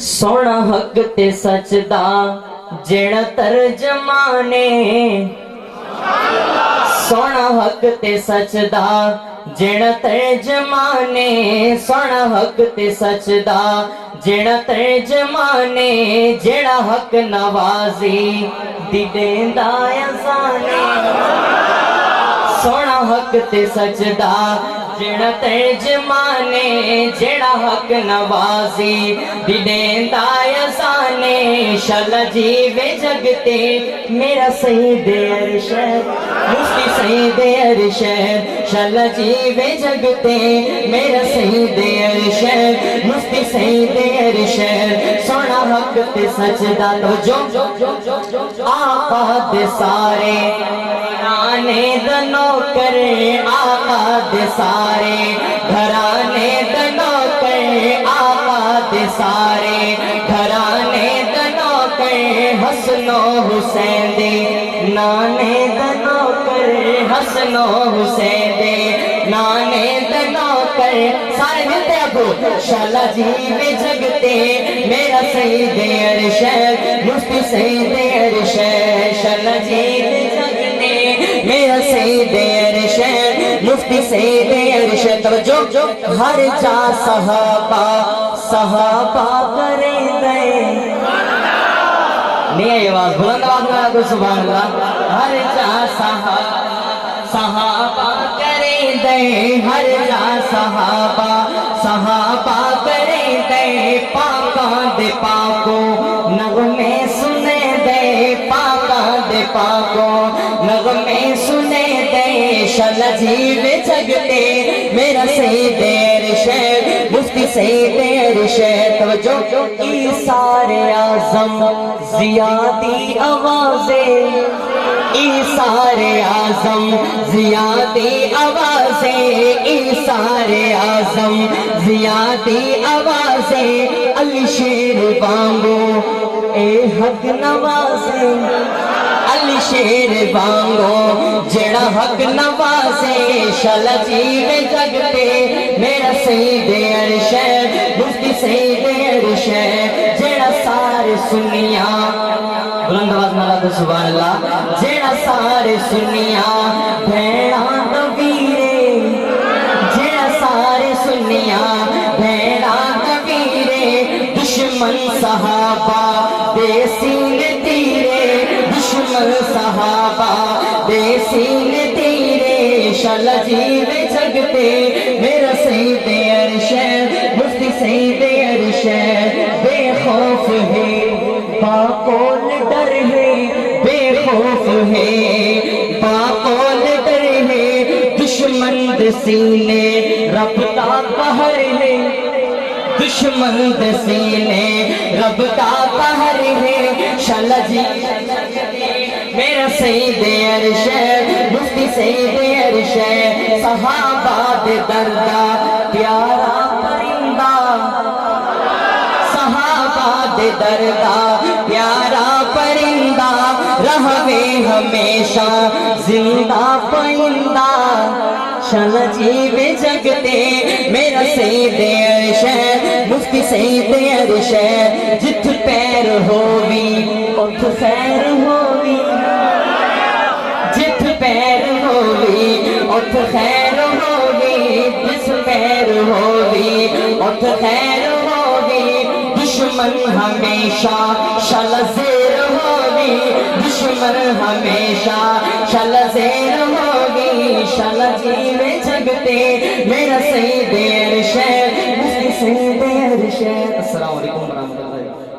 سونا حق تے سچ دا جیڑا ترجمانے، سونا حق تے سچ دا جیڑا ترجمانے، سونا حق تے سچ دا جیڑا ترجمانے، جیڑا حق نوازی دی دیندا اذانے، سونا حق تے سچ دا جیڑا ترجمانے، جیڑا حق نوازی دی دیندا اذانے، شالا جی وے جگتے میرا سید ارشد مفتی سید ارشد، شالا جی وے جگتے میرا سید ارشد مفتی سید ارشد، سونا حق تے سچ دا توجہ آقا دے سارے گھرانے دا نوکر، آقا دے سارے گھرانے دا نوکر، آقا دے سارے گھرانے دا نوکر، حسن و حسین دے نانے دا نوکر، حسن و حسین دے نانے دا نوکر، سارے ملتے ابو شالا جی وے جگتے میرا سید ارشد مفتی سید ارشد، شالا جی وے جگتے میرا سید ارشد مفتی سید ارشد، توجہ ہر جا صحابہ صحابہ کرے دے، نہیں ہے یہ آواز بلند آواز میں آگو سبحان اللہ، ہر جا صحابہ کرے دے، ہر جا صحابہ کرے دے، پاکاں دے پاکو نغمے سنے دے، پاکاں دے پاکو نغمے سنے دے، شالا جی وے جگتے میرا سید ارشد مفتی سید ارشد، توجہ ایثار اعظم زیادی آوازیں، ایثار اعظم زیادی آوازیں، ایثار اعظم زیادی آوازیں، علی شیر بانگو اے حق نوازے، علی شیر بانگو جیڑا حق نوازے، شالا جی وے جگتے میرا سید ارشد مفتی سید ارشد، جیڑا سارے سنیاں بلند آواز میں آگو سبحان اللہ، جیڑا سارے سنیاں بھیڑاں دا ویرے، جیڑا سارے سنیاں بھیڑاں دا ویرے، دشمن صحابہ دے سینے تیرے، دشمن صحابہ دے سینے تیرے، شالا جی وے جگتے میرا سید ارشد مفتی سید ارشد، بے خوف ہے باقول ڈر ہے، بے خوف ہے باقول ڈر ہے، دشمن دے سینے رب دا قہر ہے، دشمن دے سینے رب دا قہر ہے، شالا جی میرا سید ارشد مفتی سید ارشد، صحابہ دے دردہ پیارا پرندہ، صحابہ دے دردہ پیارا پرندہ، رہوے ہمیشہ زندہ پرندہ، شالا جی وے جگتے میرا سید ارشد مفتی سید ارشد، جت پیر ہووی اٹھ خیر ہووی، جت پیر ہووی اٹھ خیر ہووی، جس پیر ہووی اٹھ خیر ہووی، دشمن ہمیشہ شالا زیر ہووی، دشمن ہمیشہ شالا زیر ہووی، شالا جی وے جگتے میرا سید ارشد مفتی سید ارشد، السلام علیکم ورحمۃ اللہ۔